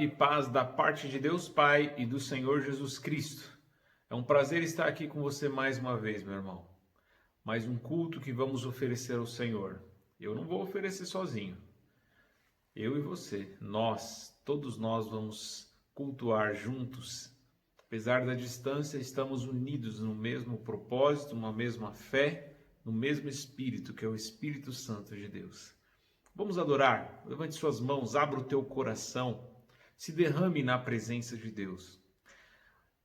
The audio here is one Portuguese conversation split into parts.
e paz da parte de Deus Pai e do Senhor Jesus Cristo. É um prazer estar aqui com você mais uma vez, meu irmão. Mais um culto que vamos oferecer ao Senhor. Eu não vou oferecer sozinho. Eu e você, todos nós vamos cultuar juntos. Apesar da distância, estamos unidos no mesmo propósito, numa mesma fé, no mesmo Espírito, que é o Espírito Santo de Deus. Vamos adorar. Levante suas mãos, abra o teu coração, se derrame na presença de Deus.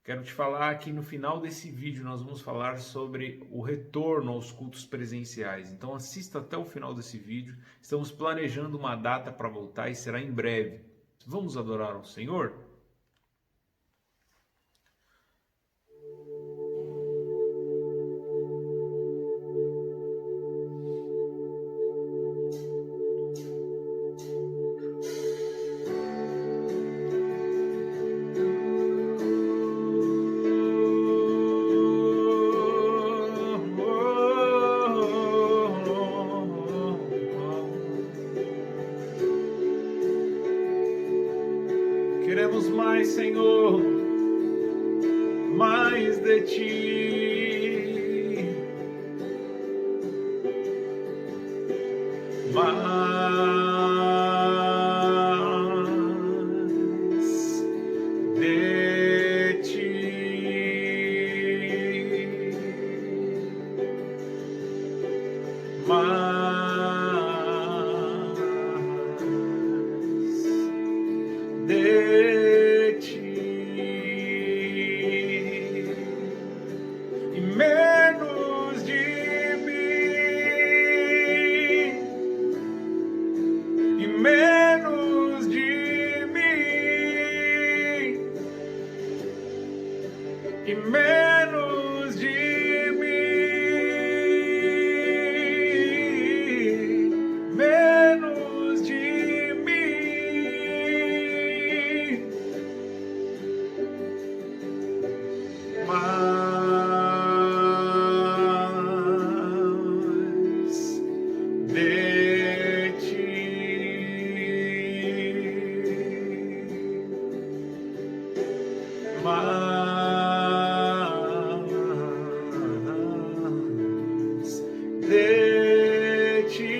Quero te falar que no final desse vídeo nós vamos falar sobre o retorno aos cultos presenciais. Então assista até o final desse vídeo. Estamos planejando uma data para voltar e será em breve. Vamos adorar ao Senhor? Queremos mais, Senhor, mais de Ti, mais de Ti, mais de Ti e menos de mim, e menos de mim, e menos de mim, menos de mim, mais de Ti, mais de Ti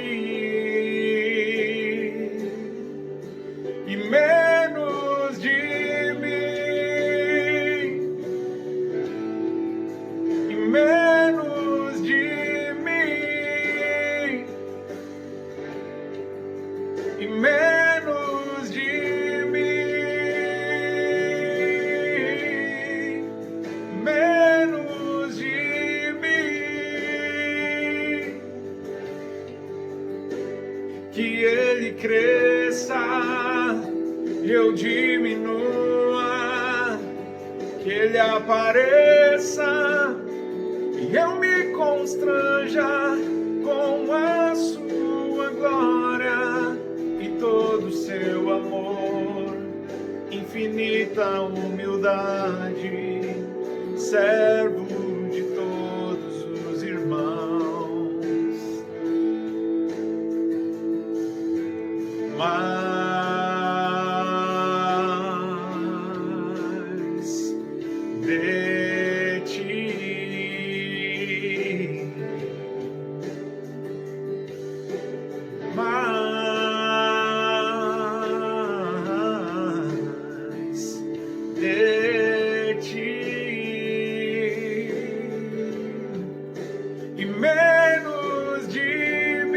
e menos de mim, e menos de mim, e menos de mim, menos de mim, que Ele cresça e eu diminua, que Ele apareça e eu me constranja com a sua glória e todo o seu amor, infinita humildade, servo de todos os irmãos, mais de Ti, mais de Ti e menos de mim,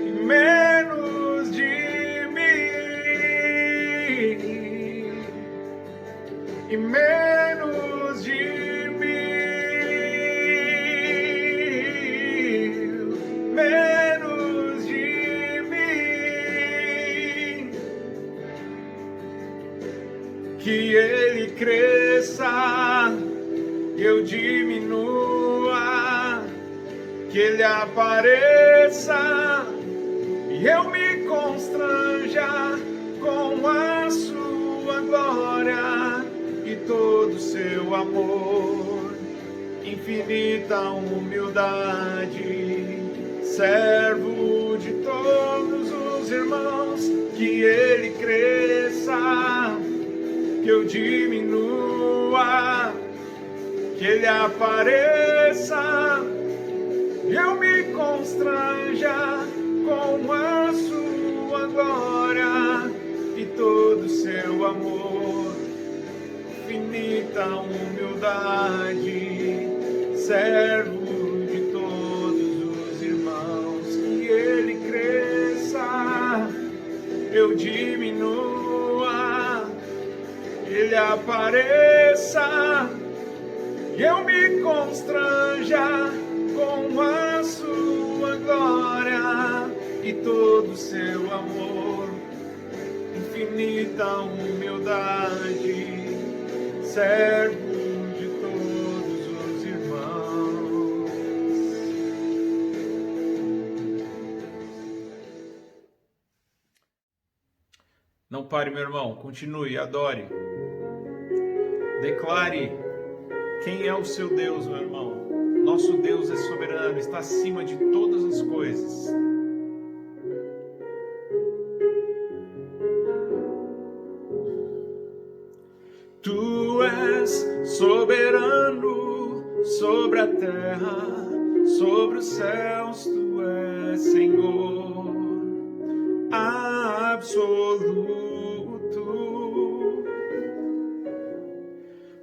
e menos de mim, e menos de mim, menos de mim, que Ele cresça e eu diminua, que Ele apareça e eu me constranja com a sua glória e todo o seu amor, infinita humildade, servo de todos os dos irmãos, que ele cresça, que eu diminua, que ele apareça, e eu me constranja com a sua glória e todo o seu amor, infinita humildade, servo de todos os irmãos, que ele cresça, eu diminua, ele apareça, e eu me constranja com a sua glória e todo o seu amor, infinita humildade, servo de todos os irmãos. Não pare, meu irmão, continue, adore. Declare quem é o seu Deus, meu irmão. Nosso Deus é soberano, está acima de todas as coisas. Tu és soberano sobre a terra, sobre os céus, tu és Senhor absoluto.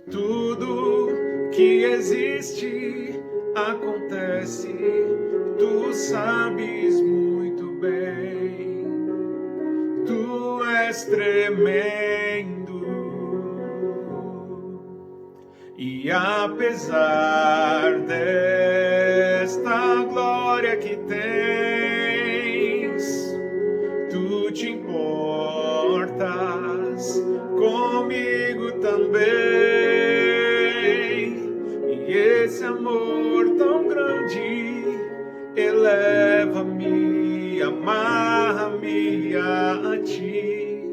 Tudo que existe acontece, tu sabes muito bem, tu és tremendo, e apesar desta glória que tens, tu te importas comigo também. Esse amor tão grande eleva-me, amarra-me a ti.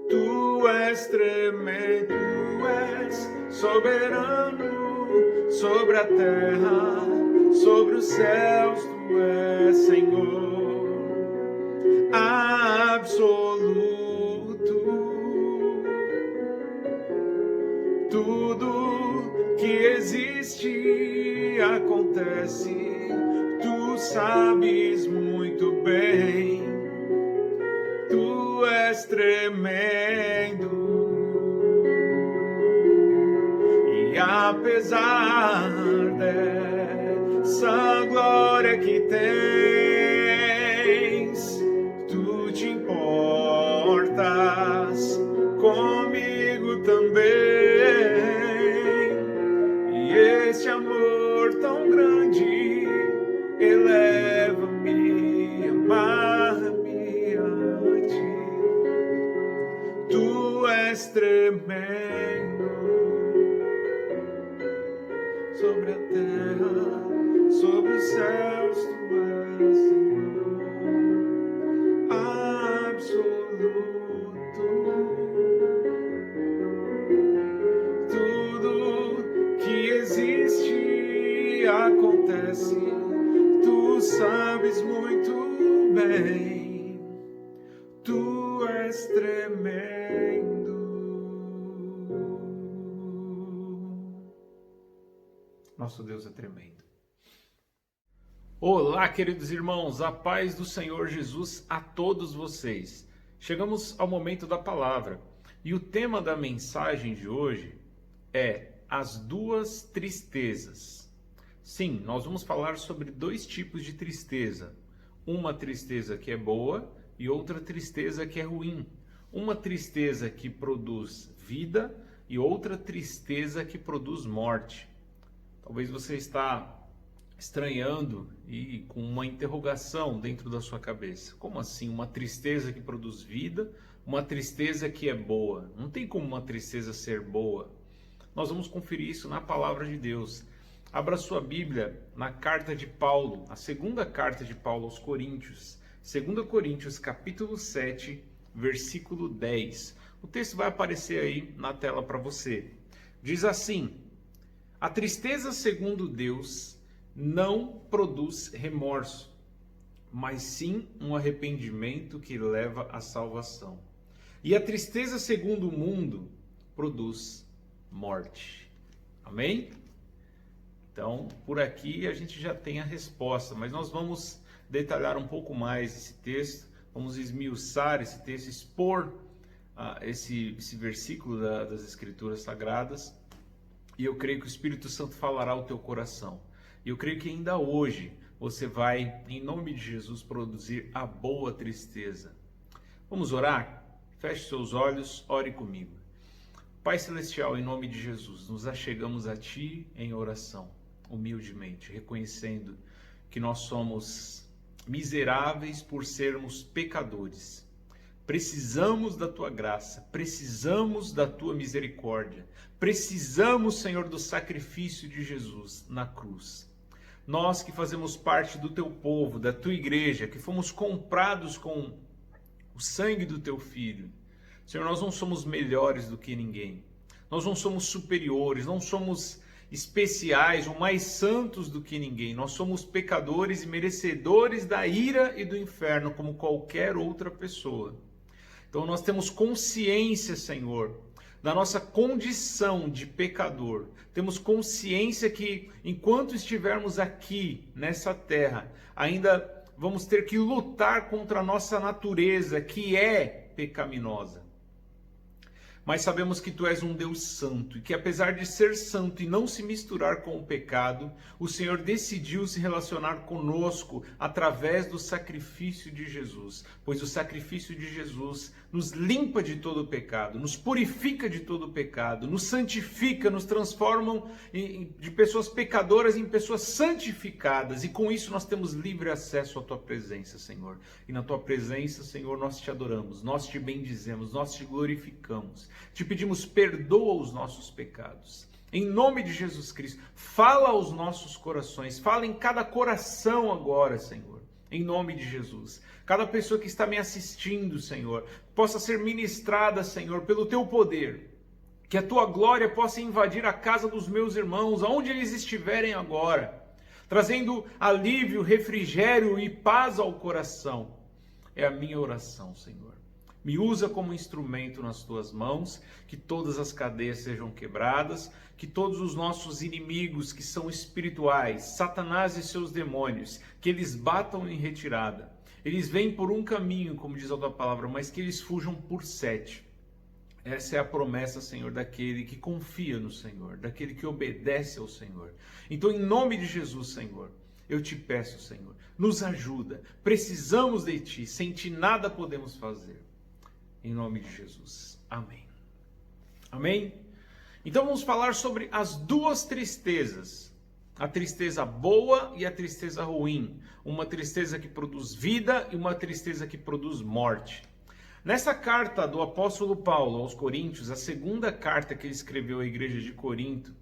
Tu és tremendo, tu és soberano sobre a terra, sobre os céus, tu és Senhor absoluto. Tudo que existe acontece, tu sabes muito bem, tu és tremendo, e apesar dessa glória que tens, tu te importas comigo também. Este amor tão grande eleva-me, amarra-me a ti. Tu és tremendo sobre a terra, sobre os céus, tu és Senhor absoluto. Acontece, tu sabes muito bem, tu és tremendo. Nosso Deus é tremendo. Olá, queridos irmãos, a paz do Senhor Jesus a todos vocês. Chegamos ao momento da palavra e o tema da mensagem de hoje é as duas tristezas. Sim, nós vamos falar sobre dois tipos de tristeza. Uma tristeza que é boa e outra tristeza que é ruim. Uma tristeza que produz vida e outra tristeza que produz morte. Talvez você está estranhando e com uma interrogação dentro da sua cabeça. Como assim? Uma tristeza que produz vida, uma tristeza que é boa. Não tem como uma tristeza ser boa. Nós vamos conferir isso na palavra de Deus. Abra sua Bíblia na carta de Paulo, a segunda carta de Paulo aos Coríntios, 2 Coríntios capítulo 7, versículo 10. O texto vai aparecer aí na tela para você. Diz assim: a tristeza segundo Deus não produz remorso, mas sim um arrependimento que leva à salvação. E a tristeza segundo o mundo produz morte. Amém? Então, por aqui a gente já tem a resposta, mas nós vamos detalhar um pouco mais esse texto, vamos esmiuçar esse texto, expor esse versículo das Escrituras Sagradas, e eu creio que o Espírito Santo falará ao teu coração. E eu creio que ainda hoje você vai, em nome de Jesus, produzir a boa tristeza. Vamos orar? Feche seus olhos, ore comigo. Pai Celestial, em nome de Jesus, nos achegamos a Ti em oração, humildemente, reconhecendo que nós somos miseráveis por sermos pecadores. Precisamos da Tua graça, precisamos da Tua misericórdia, precisamos, Senhor, do sacrifício de Jesus na cruz. Nós que fazemos parte do Teu povo, da Tua igreja, que fomos comprados com o sangue do Teu Filho, Senhor, nós não somos melhores do que ninguém, nós não somos superiores, não somos especiais ou mais santos do que ninguém, nós somos pecadores e merecedores da ira e do inferno como qualquer outra pessoa. Então nós temos consciência, Senhor, da nossa condição de pecador, temos consciência que enquanto estivermos aqui nessa terra, ainda vamos ter que lutar contra a nossa natureza que é pecaminosa. Mas sabemos que Tu és um Deus santo e que apesar de ser santo e não se misturar com o pecado, o Senhor decidiu se relacionar conosco através do sacrifício de Jesus, pois o sacrifício de Jesus nos limpa de todo o pecado, nos purifica de todo o pecado, nos santifica, nos transforma de pessoas pecadoras em pessoas santificadas, e com isso nós temos livre acesso à Tua presença, Senhor. E na Tua presença, Senhor, nós Te adoramos, nós Te bendizemos, nós Te glorificamos. Te pedimos, perdoa os nossos pecados. Em nome de Jesus Cristo, fala aos nossos corações, fala em cada coração agora, Senhor. Em nome de Jesus. Cada pessoa que está me assistindo, Senhor, possa ser ministrada, Senhor, pelo Teu poder. Que a Tua glória possa invadir a casa dos meus irmãos, aonde eles estiverem agora, trazendo alívio, refrigério e paz ao coração. É a minha oração, Senhor. Me usa como instrumento nas Tuas mãos, que todas as cadeias sejam quebradas, que todos os nossos inimigos que são espirituais, Satanás e seus demônios, que eles batam em retirada. Eles vêm por um caminho, como diz a Tua palavra, mas que eles fujam por 7. Essa é a promessa, Senhor, daquele que confia no Senhor, daquele que obedece ao Senhor. Então, em nome de Jesus, Senhor, eu Te peço, Senhor, nos ajuda. Precisamos de Ti, sem Ti nada podemos fazer. Em nome de Jesus. Amém. Amém? Então vamos falar sobre as duas tristezas. A tristeza boa e a tristeza ruim. Uma tristeza que produz vida e uma tristeza que produz morte. Nessa carta do apóstolo Paulo aos Coríntios, a segunda carta que ele escreveu à igreja de Corinto,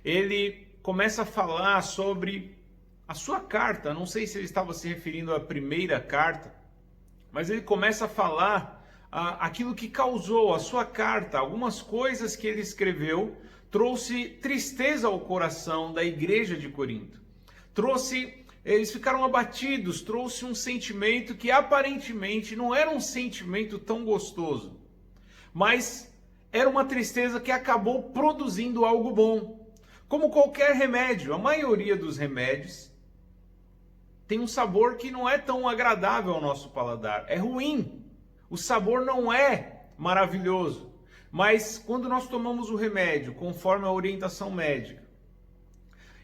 ele começa a falar sobre a sua carta. Não sei se ele estava se referindo à primeira carta, mas ele começa a falar aquilo que causou a sua carta, algumas coisas que ele escreveu, trouxe tristeza ao coração da igreja de Corinto. Eles ficaram abatidos, trouxe um sentimento que aparentemente não era um sentimento tão gostoso, mas era uma tristeza que acabou produzindo algo bom. Como qualquer remédio, a maioria dos remédios tem um sabor que não é tão agradável ao nosso paladar, é ruim. O sabor não é maravilhoso, mas quando nós tomamos o remédio conforme a orientação médica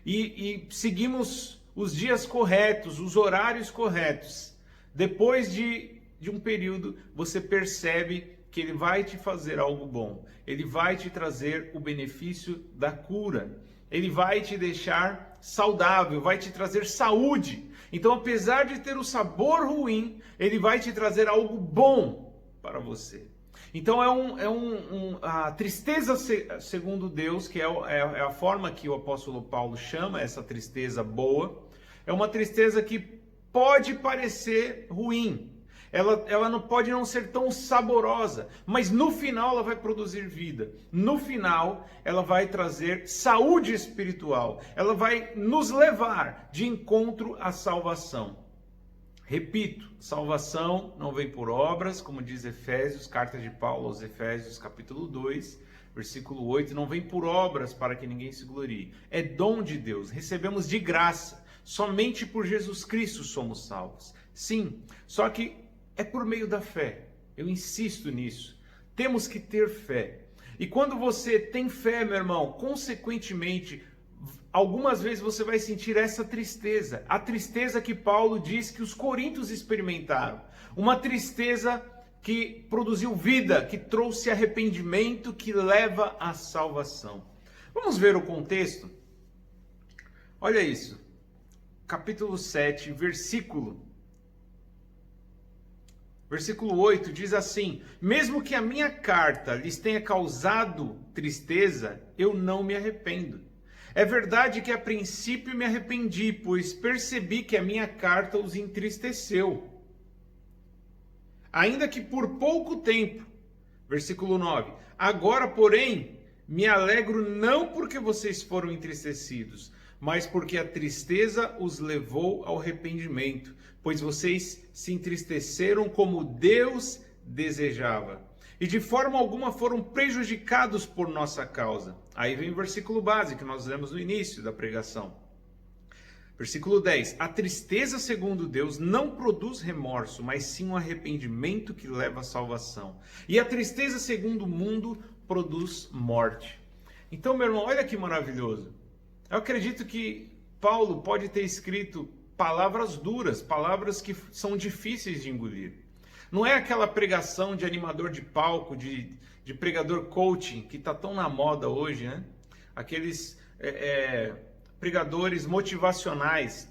e seguimos os dias corretos, os horários corretos, depois de um período você percebe que ele vai te fazer algo bom, ele vai te trazer o benefício da cura, ele vai te deixar saudável, vai te trazer saúde. Então, apesar de ter o sabor ruim, ele vai te trazer algo bom para você. Então, a tristeza segundo Deus, que é a forma que o apóstolo Paulo chama essa tristeza boa, é uma tristeza que pode parecer ruim. Ela não pode não ser tão saborosa, mas no final ela vai produzir vida. No final ela vai trazer saúde espiritual. Ela vai nos levar de encontro à salvação. Repito, salvação não vem por obras, como diz Efésios, carta de Paulo aos Efésios, capítulo 2, versículo 8, não vem por obras para que ninguém se glorie. É dom de Deus, recebemos de graça, somente por Jesus Cristo somos salvos. Sim, só que é por meio da fé, eu insisto nisso, temos que ter fé. E quando você tem fé, meu irmão, consequentemente, algumas vezes você vai sentir essa tristeza, a tristeza que Paulo diz que os coríntios experimentaram, uma tristeza que produziu vida, que trouxe arrependimento, que leva à salvação. Vamos ver o contexto? Olha isso, capítulo 7, versículo 8 diz assim: mesmo que a minha carta lhes tenha causado tristeza, eu não me arrependo. É verdade que a princípio me arrependi, pois percebi que a minha carta os entristeceu. Ainda que por pouco tempo. Versículo 9. Agora, porém, me alegro não porque vocês foram entristecidos, mas porque a tristeza os levou ao arrependimento, pois vocês se entristeceram como Deus desejava. E de forma alguma foram prejudicados por nossa causa. Aí vem o versículo base que nós lemos no início da pregação. Versículo 10. A tristeza, segundo Deus, não produz remorso, mas sim um arrependimento que leva à salvação. E a tristeza, segundo o mundo, produz morte. Então, meu irmão, olha que maravilhoso. Eu acredito que Paulo pode ter escrito palavras duras, palavras que são difíceis de engolir. Não é aquela pregação de animador de palco, de pregador coaching, que está tão na moda hoje, né? Aqueles pregadores motivacionais.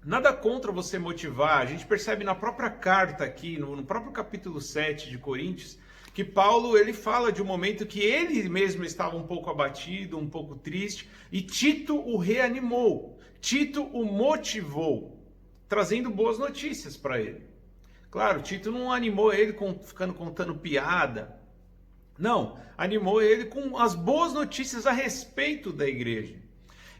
Nada contra você motivar. A gente percebe na própria carta aqui, no próprio capítulo 7 de Coríntios, que Paulo ele fala de um momento que ele mesmo estava um pouco abatido, um pouco triste, e Tito o reanimou, Tito o motivou, trazendo boas notícias para ele. Claro, Tito não animou ele ficando contando piada, não, animou ele com as boas notícias a respeito da igreja.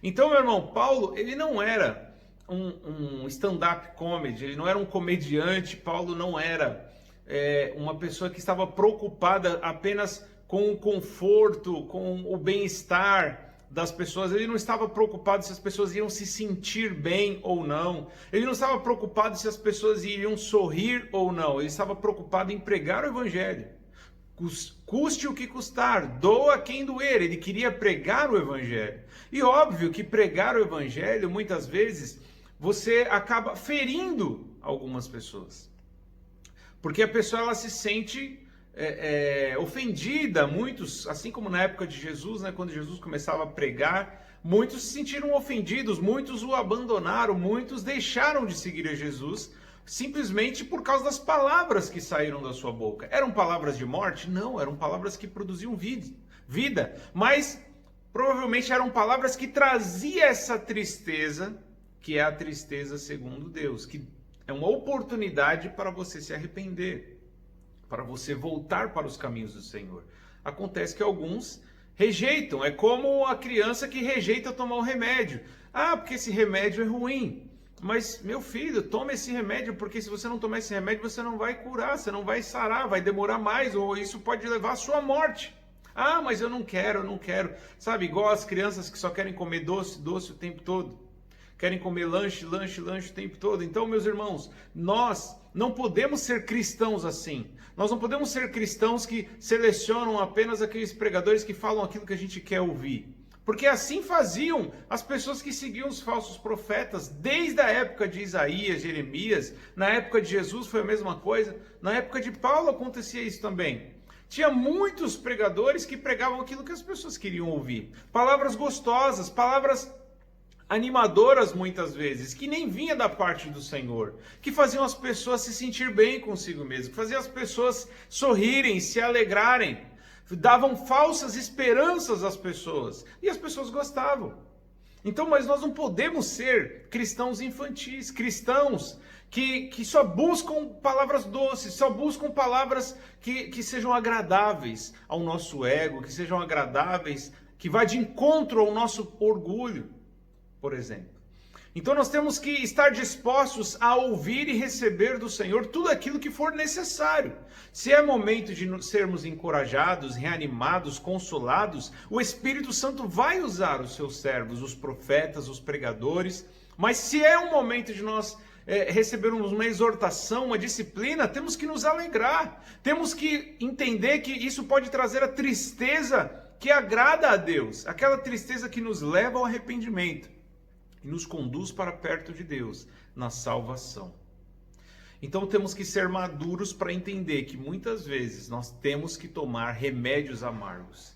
Então, meu irmão, Paulo, ele não era um stand-up comedy, ele não era um comediante, Paulo não era uma pessoa que estava preocupada apenas com o conforto, com o bem-estar das pessoas. Ele não estava preocupado se as pessoas iam se sentir bem ou não. Ele não estava preocupado se as pessoas iriam sorrir ou não. Ele estava preocupado em pregar o evangelho. Custe o que custar, doa quem doer. Ele queria pregar o evangelho. E óbvio que pregar o evangelho, muitas vezes, você acaba ferindo algumas pessoas. Porque a pessoa ela se sente ofendida, muitos, assim como na época de Jesus, né, quando Jesus começava a pregar, muitos se sentiram ofendidos, muitos o abandonaram, muitos deixaram de seguir a Jesus, simplesmente por causa das palavras que saíram da sua boca. Eram palavras de morte? Não, eram palavras que produziam vida, mas provavelmente eram palavras que traziam essa tristeza, que é a tristeza segundo Deus, que é uma oportunidade para você se arrepender, para você voltar para os caminhos do Senhor. Acontece que alguns rejeitam, é como a criança que rejeita tomar um remédio. Ah, porque esse remédio é ruim. Mas, meu filho, toma esse remédio, porque se você não tomar esse remédio, você não vai curar, você não vai sarar, vai demorar mais, ou isso pode levar à sua morte. Ah, mas eu não quero. Sabe, igual as crianças que só querem comer doce o tempo todo. Querem comer lanche o tempo todo. Então, meus irmãos, nós não podemos ser cristãos assim. Nós não podemos ser cristãos que selecionam apenas aqueles pregadores que falam aquilo que a gente quer ouvir. Porque assim faziam as pessoas que seguiam os falsos profetas, desde a época de Isaías, Jeremias, na época de Jesus foi a mesma coisa, na época de Paulo acontecia isso também. Tinha muitos pregadores que pregavam aquilo que as pessoas queriam ouvir. Palavras gostosas, palavras animadoras muitas vezes, que nem vinha da parte do Senhor, que faziam as pessoas se sentir bem consigo mesmo, que faziam as pessoas sorrirem, se alegrarem, davam falsas esperanças às pessoas, e as pessoas gostavam. Então, mas nós não podemos ser cristãos infantis, cristãos que só buscam palavras doces, só buscam palavras que sejam agradáveis ao nosso ego, que sejam agradáveis, que vá de encontro ao nosso orgulho, por exemplo. Então nós temos que estar dispostos a ouvir e receber do Senhor tudo aquilo que for necessário. Se é momento de sermos encorajados, reanimados, consolados, o Espírito Santo vai usar os seus servos, os profetas, os pregadores. Mas se é um momento de nós recebermos uma exortação, uma disciplina, temos que nos alegrar. Temos que entender que isso pode trazer a tristeza que agrada a Deus, aquela tristeza que nos leva ao arrependimento e nos conduz para perto de Deus, na salvação. Então temos que ser maduros para entender que muitas vezes nós temos que tomar remédios amargos,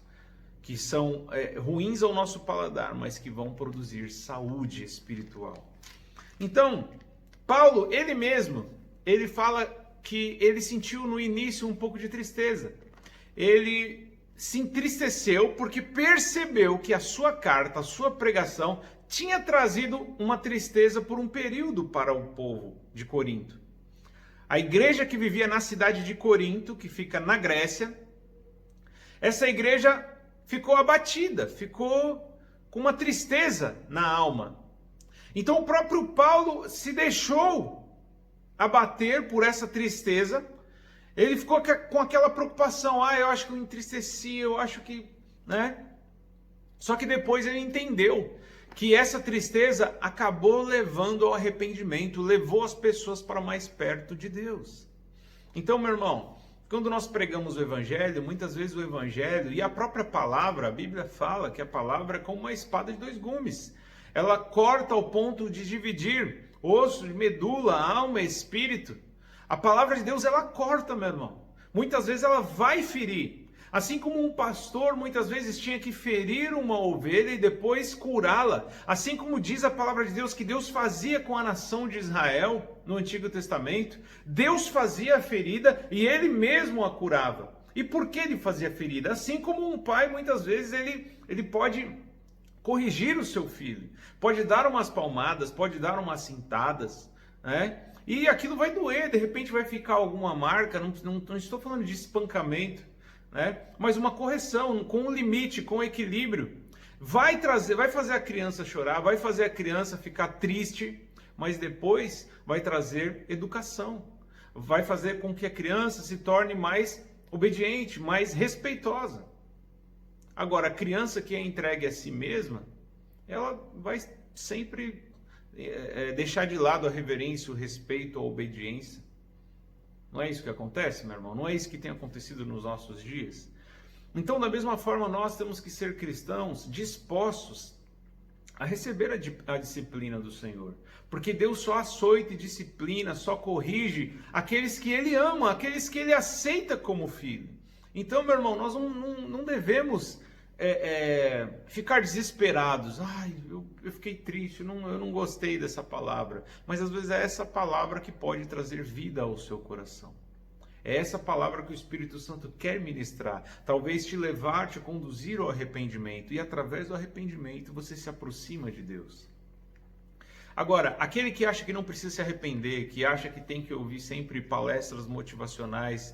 que são ruins ao nosso paladar, mas que vão produzir saúde espiritual. Então, Paulo, ele mesmo, ele fala que ele sentiu no início um pouco de tristeza. Ele se entristeceu porque percebeu que a sua carta, a sua pregação, tinha trazido uma tristeza por um período para o povo de Corinto. A igreja que vivia na cidade de Corinto, que fica na Grécia, essa igreja ficou abatida, ficou com uma tristeza na alma. Então o próprio Paulo se deixou abater por essa tristeza. Ele ficou com aquela preocupação, eu acho que eu entristeci, eu acho que, né? Só que depois ele entendeu que essa tristeza acabou levando ao arrependimento, levou as pessoas para mais perto de Deus. Então, meu irmão, quando nós pregamos o Evangelho, muitas vezes o Evangelho e a própria palavra, a Bíblia fala que a palavra é como uma espada de dois gumes. Ela corta ao ponto de dividir osso, medula, alma e espírito. A palavra de Deus, ela corta, meu irmão. Muitas vezes ela vai ferir. Assim como um pastor muitas vezes tinha que ferir uma ovelha e depois curá-la. Assim como diz a palavra de Deus que Deus fazia com a nação de Israel no Antigo Testamento. Deus fazia a ferida e Ele mesmo a curava. E por que Ele fazia a ferida? Assim como um pai muitas vezes ele pode corrigir o seu filho. Pode dar umas palmadas, pode dar umas cintadas, né? E aquilo vai doer, de repente vai ficar alguma marca, não estou falando de espancamento, né? Mas uma correção, com um limite, com equilíbrio, vai fazer a criança chorar, vai fazer a criança ficar triste, mas depois vai trazer educação, vai fazer com que a criança se torne mais obediente, mais respeitosa. Agora, a criança que é entregue a si mesma, ela vai sempre deixar de lado a reverência, o respeito, a obediência. Não é isso que acontece, meu irmão? Não é isso que tem acontecido nos nossos dias? Então, da mesma forma, nós temos que ser cristãos dispostos a receber a disciplina do Senhor. Porque Deus só açoita e disciplina, só corrige aqueles que Ele ama, aqueles que Ele aceita como filho. Então, meu irmão, nós não devemos ficar desesperados. Eu fiquei triste, eu não gostei dessa palavra. Mas às vezes é essa palavra que pode trazer vida ao seu coração. É essa palavra que o Espírito Santo quer ministrar. Talvez te levar, te conduzir ao arrependimento. E através do arrependimento você se aproxima de Deus. Agora, aquele que acha que não precisa se arrepender, que acha que tem que ouvir sempre palestras motivacionais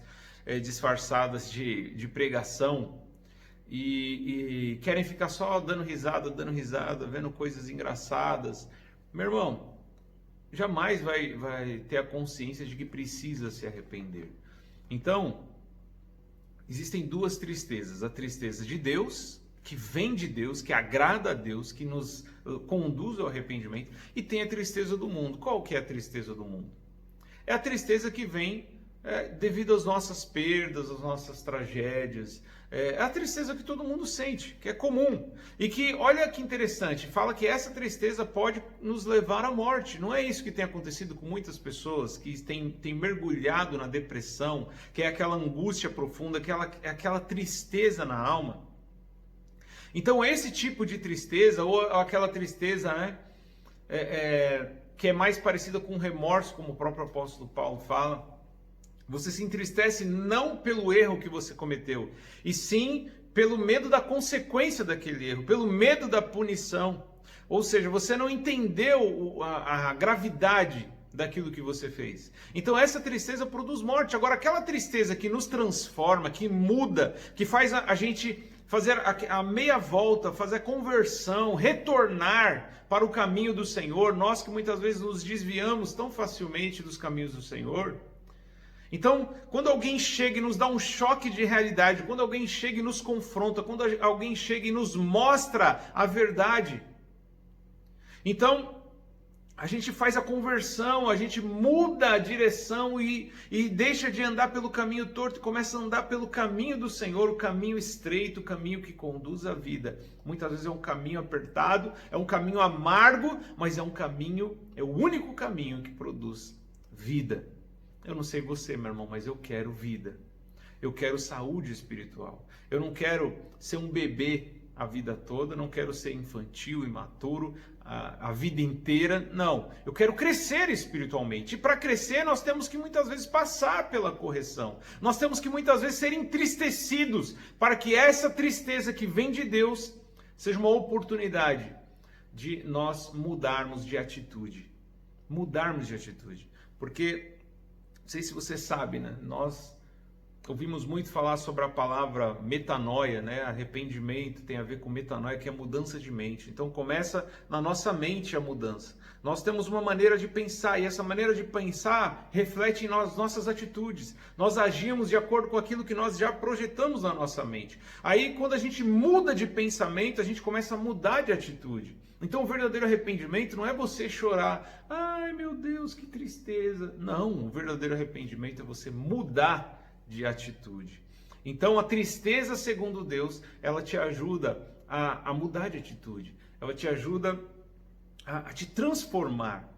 disfarçadas de pregação, e querem ficar só dando risada, vendo coisas engraçadas, meu irmão, jamais vai ter a consciência de que precisa se arrepender. Então, existem duas tristezas: a tristeza de Deus, que vem de Deus, que agrada a Deus, que nos conduz ao arrependimento, e tem a tristeza do mundo. Qual que é a tristeza do mundo? É a tristeza que vem devido às nossas perdas, às nossas tragédias. É a tristeza que todo mundo sente, que é comum. E que, olha que interessante, fala que essa tristeza pode nos levar à morte. Não é isso que tem acontecido com muitas pessoas que têm mergulhado na depressão, que é aquela angústia profunda, aquela tristeza na alma. Então, esse tipo de tristeza, ou aquela tristeza, né, que é mais parecida com remorso, como o próprio apóstolo Paulo fala, você se entristece não pelo erro que você cometeu, e sim pelo medo da consequência daquele erro, pelo medo da punição. Ou seja, você não entendeu a gravidade daquilo que você fez. Então essa tristeza produz morte. Agora, aquela tristeza que nos transforma, que muda, que faz a gente fazer a meia volta, fazer a conversão, retornar para o caminho do Senhor, nós que muitas vezes nos desviamos tão facilmente dos caminhos do Senhor. Então, quando alguém chega e nos dá um choque de realidade, quando alguém chega e nos confronta, quando alguém chega e nos mostra a verdade, então a gente faz a conversão, a gente muda a direção e deixa de andar pelo caminho torto e começa a andar pelo caminho do Senhor, o caminho estreito, o caminho que conduz à vida. Muitas vezes é um caminho apertado, é um caminho amargo, mas é o único caminho que produz vida. Eu não sei você, meu irmão, mas eu quero vida. Eu quero saúde espiritual. Eu não quero ser um bebê a vida toda, não quero ser infantil, imaturo, a vida inteira, não. Eu quero crescer espiritualmente. E para crescer nós temos que muitas vezes passar pela correção. Nós temos que muitas vezes ser entristecidos para que essa tristeza que vem de Deus seja uma oportunidade de nós mudarmos de atitude. Mudarmos de atitude. Porque, não sei se você sabe, né? Nós ouvimos muito falar sobre a palavra metanoia, né? Arrependimento tem a ver com metanoia, que é mudança de mente. Então começa na nossa mente a mudança. Nós temos uma maneira de pensar e essa maneira de pensar reflete em nossas atitudes. Nós agimos de acordo com aquilo que nós já projetamos na nossa mente. Aí quando a gente muda de pensamento, a gente começa a mudar de atitude. Então o verdadeiro arrependimento não é você chorar, ai meu Deus, que tristeza. Não, o verdadeiro arrependimento é você mudar de atitude. Então a tristeza, segundo Deus, ela te ajuda a mudar de atitude. Ela te ajuda a te transformar.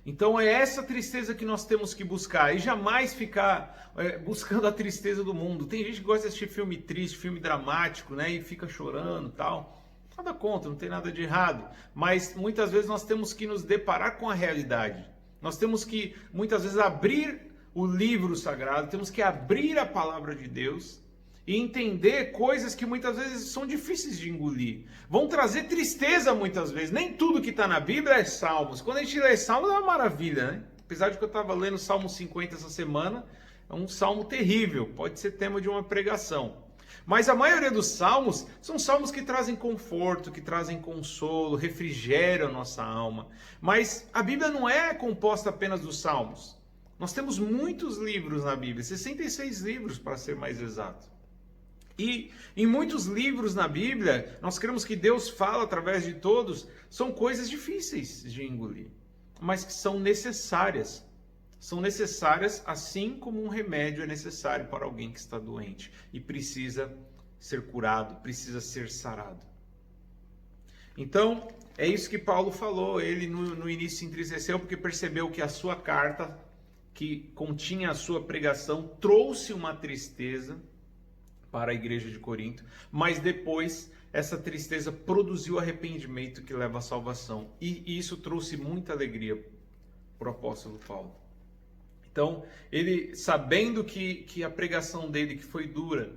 Então é essa tristeza que nós temos que buscar e jamais ficar buscando a tristeza do mundo. Tem gente que gosta de assistir filme triste, filme dramático, né, e fica chorando e tal. Nada contra, não tem nada de errado. Mas muitas vezes nós temos que nos deparar com a realidade. Nós temos que muitas vezes abrir o livro sagrado, temos que abrir a palavra de Deus e entender coisas que muitas vezes são difíceis de engolir. Vão trazer tristeza muitas vezes. Nem tudo que está na Bíblia é Salmos. Quando a gente lê Salmos é uma maravilha, né? Apesar de que eu estava lendo Salmo 50 essa semana, é um salmo terrível, pode ser tema de uma pregação. Mas a maioria dos salmos são salmos que trazem conforto, que trazem consolo, refrigeram a nossa alma. Mas a Bíblia não é composta apenas dos salmos. Nós temos muitos livros na Bíblia, 66 livros para ser mais exato. E em muitos livros na Bíblia, nós cremos que Deus fala através de todos, são coisas difíceis de engolir, mas que são necessárias. São necessárias assim como um remédio é necessário para alguém que está doente e precisa ser curado, precisa ser sarado. Então, é isso que Paulo falou. Ele no início se entristeceu porque percebeu que a sua carta, que continha a sua pregação, trouxe uma tristeza para a igreja de Corinto, mas depois essa tristeza produziu arrependimento que leva à salvação, e isso trouxe muita alegria para o apóstolo Paulo. Então, ele, sabendo que a pregação dele, que foi dura,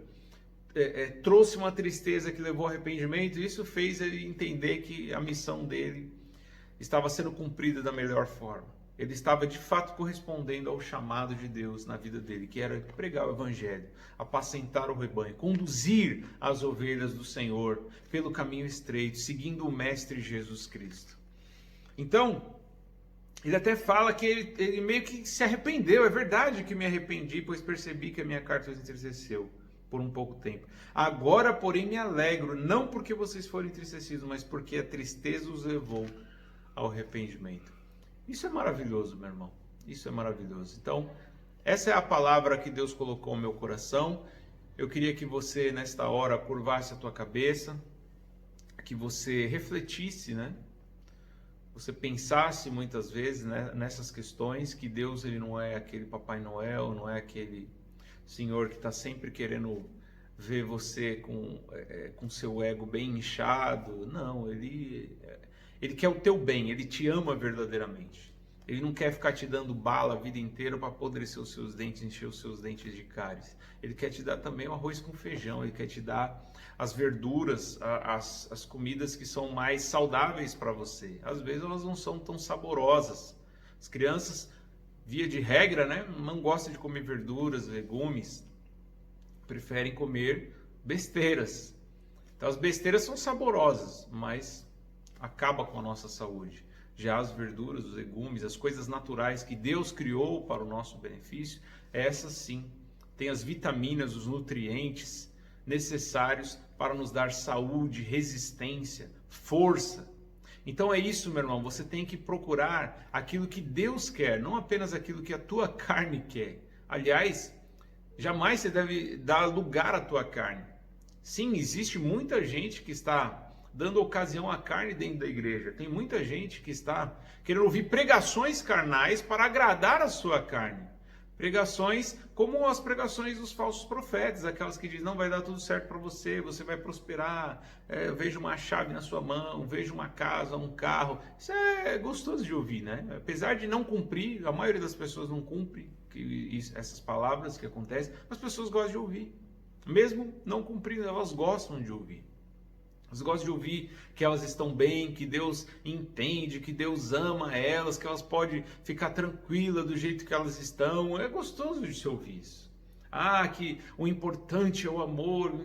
trouxe uma tristeza que levou ao arrependimento, isso fez ele entender que a missão dele estava sendo cumprida da melhor forma. Ele estava de fato correspondendo ao chamado de Deus na vida dele, que era pregar o evangelho, apacentar o rebanho, conduzir as ovelhas do Senhor pelo caminho estreito, seguindo o Mestre Jesus Cristo. Então, ele até fala que ele meio que se arrependeu. É verdade que me arrependi, pois percebi que a minha carta os entristeceu por um pouco tempo. Agora, porém, me alegro, não porque vocês foram entristecidos, mas porque a tristeza os levou ao arrependimento. Isso é maravilhoso, meu irmão. Isso é maravilhoso. Então, essa é a palavra que Deus colocou no meu coração. Eu queria que você, nesta hora, curvasse a tua cabeça, que você refletisse, né? Você pensasse muitas vezes, né, nessas questões, que Deus ele não é aquele Papai Noel, não é aquele Senhor que está sempre querendo ver você com seu ego bem inchado. Não, Ele quer o teu bem, Ele te ama verdadeiramente. Ele não quer ficar te dando bala a vida inteira para apodrecer os seus dentes, encher os seus dentes de cáries. Ele quer te dar também o arroz com feijão, Ele quer te dar as verduras, as comidas que são mais saudáveis para você. Às vezes elas não são tão saborosas. As crianças, via de regra, né, não gostam de comer verduras, legumes, preferem comer besteiras. Então as besteiras são saborosas, mas acaba com a nossa saúde. Já as verduras, os legumes, as coisas naturais que Deus criou para o nosso benefício, essas sim, têm as vitaminas, os nutrientes necessários para nos dar saúde, resistência, força. Então é isso, meu irmão, você tem que procurar aquilo que Deus quer, não apenas aquilo que a tua carne quer. Aliás, jamais você deve dar lugar à tua carne. Sim, existe muita gente que está dando ocasião à carne dentro da igreja. Tem muita gente que está querendo ouvir pregações carnais para agradar a sua carne. Pregações como as pregações dos falsos profetas, aquelas que dizem, não, vai dar tudo certo para você, você vai prosperar, eu vejo uma chave na sua mão, vejo uma casa, um carro. Isso é gostoso de ouvir, né? Apesar de não cumprir, a maioria das pessoas não cumpre essas palavras que acontecem, as pessoas gostam de ouvir. Mesmo não cumprindo, elas gostam de ouvir. Elas gostam de ouvir que elas estão bem, que Deus entende, que Deus ama elas, que elas podem ficar tranquilas do jeito que elas estão. É gostoso de se ouvir isso. Que o importante é o amor.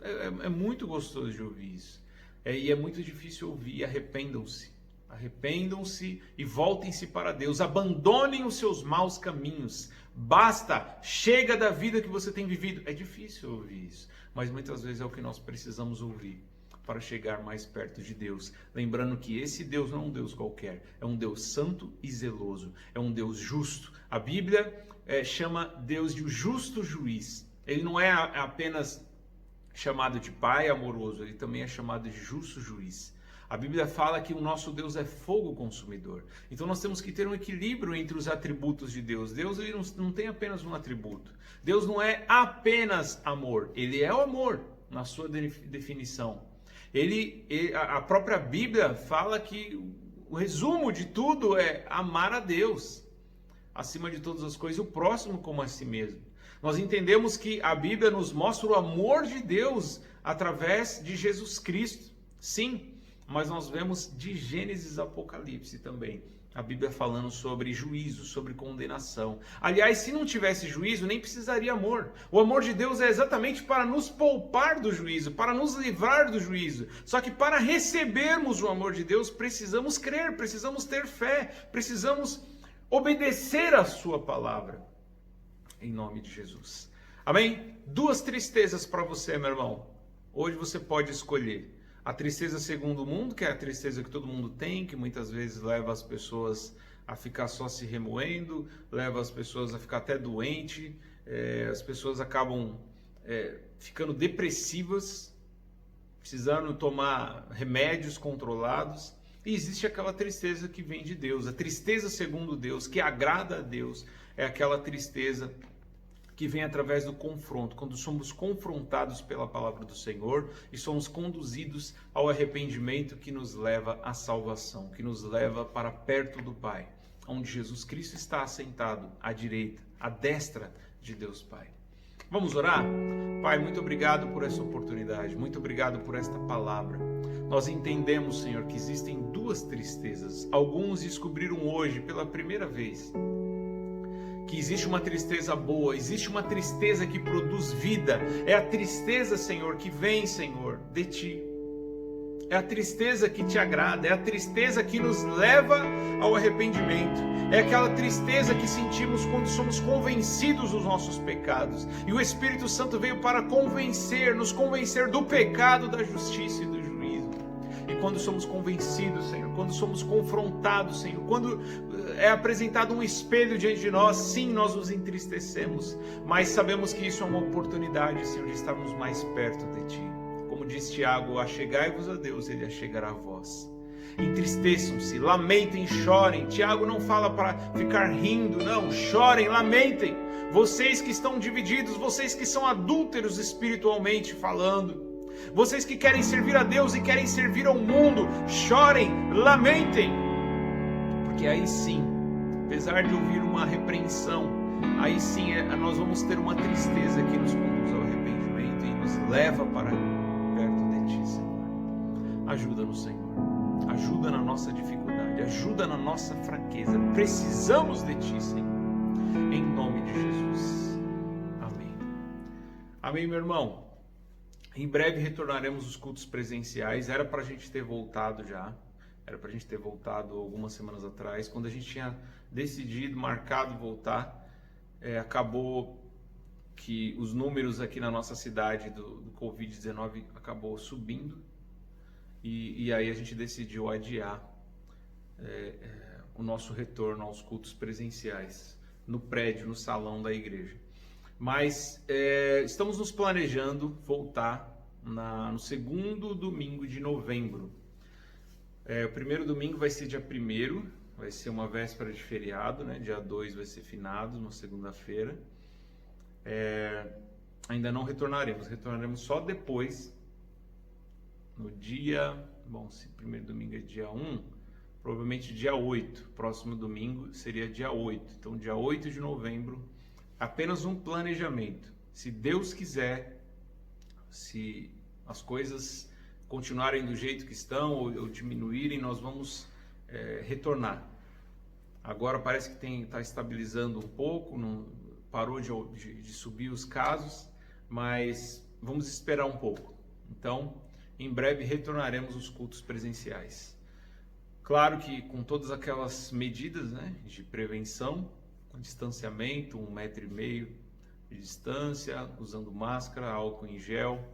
É muito gostoso de ouvir isso. E é muito difícil ouvir. Arrependam-se. Arrependam-se e voltem-se para Deus. Abandonem os seus maus caminhos. Basta, chega da vida que você tem vivido. É difícil ouvir isso, mas muitas vezes é o que nós precisamos ouvir para chegar mais perto de Deus. Lembrando que esse Deus não é um Deus qualquer, é um Deus santo e zeloso, é um Deus justo. A Bíblia chama Deus de justo juiz. Ele não é apenas chamado de Pai amoroso, ele também é chamado de justo juiz. A Bíblia fala que o nosso Deus é fogo consumidor. Então nós temos que ter um equilíbrio entre os atributos de Deus. Deus ele não tem apenas um atributo. Deus não é apenas amor. Ele é o amor, na sua definição. A própria Bíblia fala que o resumo de tudo é amar a Deus, acima de todas as coisas, e o próximo como a si mesmo. Nós entendemos que a Bíblia nos mostra o amor de Deus através de Jesus Cristo. Sim, mas nós vemos de Gênesis a Apocalipse também a Bíblia falando sobre juízo, sobre condenação. Aliás, se não tivesse juízo, nem precisaria amor. O amor de Deus é exatamente para nos poupar do juízo, para nos livrar do juízo. Só que para recebermos o amor de Deus, precisamos crer, precisamos ter fé, precisamos obedecer a sua palavra. Em nome de Jesus. Amém? 2 tristezas para você, meu irmão. Hoje você pode escolher. A tristeza segundo o mundo, que é a tristeza que todo mundo tem, que muitas vezes leva as pessoas a ficar só se remoendo, leva as pessoas a ficar até doente, as pessoas acabam ficando depressivas, precisando tomar remédios controlados. E existe aquela tristeza que vem de Deus, a tristeza segundo Deus, que agrada a Deus, é aquela tristeza que vem através do confronto, quando somos confrontados pela palavra do Senhor e somos conduzidos ao arrependimento que nos leva à salvação, que nos leva para perto do Pai, onde Jesus Cristo está assentado à direita, à destra de Deus Pai. Vamos orar? Pai, muito obrigado por essa oportunidade, muito obrigado por esta palavra. Nós entendemos, Senhor, que existem 2 tristezas. Alguns descobriram hoje pela primeira vez que existe uma tristeza boa, existe uma tristeza que produz vida. É a tristeza, Senhor, que vem, Senhor, de Ti. É a tristeza que Te agrada, é a tristeza que nos leva ao arrependimento. É aquela tristeza que sentimos quando somos convencidos dos nossos pecados. E o Espírito Santo veio para nos convencer do pecado, da justiça e do juízo. E quando somos convencidos, Senhor, quando somos confrontados, Senhor, quando é apresentado um espelho diante de nós, sim, nós nos entristecemos, mas sabemos que isso é uma oportunidade, Senhor, de estarmos mais perto de Ti. Como diz Tiago, achegai-vos a Deus, Ele achegará a vós. Entristeçam-se, lamentem, chorem. Tiago não fala para ficar rindo, não, chorem, lamentem. Vocês que estão divididos, vocês que são adúlteros espiritualmente falando, vocês que querem servir a Deus e querem servir ao mundo, chorem, lamentem. Porque aí sim, apesar de ouvir uma repreensão, aí sim nós vamos ter uma tristeza que nos conduz ao arrependimento e nos leva para perto de Ti, Senhor. Ajuda-nos, Senhor. Ajuda na nossa dificuldade, ajuda na nossa fraqueza. Precisamos de Ti, Senhor. Em nome de Jesus. Amém. Amém, meu irmão. Em breve retornaremos os cultos presenciais. Era para a gente ter voltado já. Era para a gente ter voltado algumas semanas atrás. Quando a gente tinha decidido, marcado voltar, acabou que os números aqui na nossa cidade do Covid-19 acabou subindo. E aí a gente decidiu adiar o nosso retorno aos cultos presenciais no prédio, no salão da igreja. Mas estamos nos planejando voltar no segundo domingo de novembro. O primeiro domingo vai ser dia 1º, vai ser uma véspera de feriado, né? Dia 2 vai ser finados, uma segunda-feira. Ainda não retornaremos só depois, no dia... Bom, se o primeiro domingo é dia 1, provavelmente dia 8. Próximo domingo seria dia 8. Então, dia 8 de novembro, apenas um planejamento. Se Deus quiser, se as coisas continuarem do jeito que estão ou diminuírem, nós vamos retornar. Agora parece que está estabilizando um pouco, parou de subir os casos, mas vamos esperar um pouco. Então, em breve retornaremos os cultos presenciais. Claro que com todas aquelas medidas, né, de prevenção, distanciamento, 1,5 m de distância, usando máscara, álcool em gel,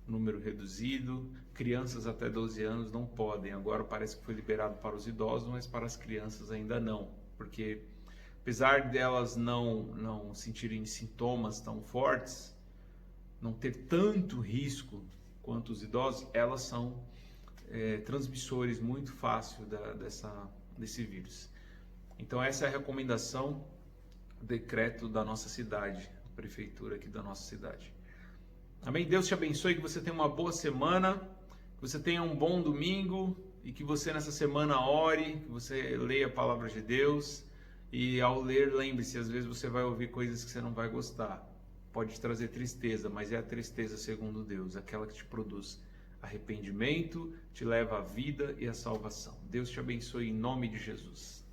número reduzido. Crianças até 12 anos não podem. Agora parece que foi liberado para os idosos, mas para as crianças ainda não, porque apesar delas não sentirem sintomas tão fortes, não ter tanto risco quanto os idosos, elas são transmissores muito fáceis desse vírus. Então essa é a recomendação, decreto da nossa cidade, a prefeitura aqui da nossa cidade. Amém? Deus te abençoe, que você tenha uma boa semana, que você tenha um bom domingo e que você nessa semana ore, que você leia a palavra de Deus. E ao ler, lembre-se, às vezes você vai ouvir coisas que você não vai gostar. Pode te trazer tristeza, mas é a tristeza segundo Deus, aquela que te produz arrependimento, te leva à vida e à salvação. Deus te abençoe em nome de Jesus.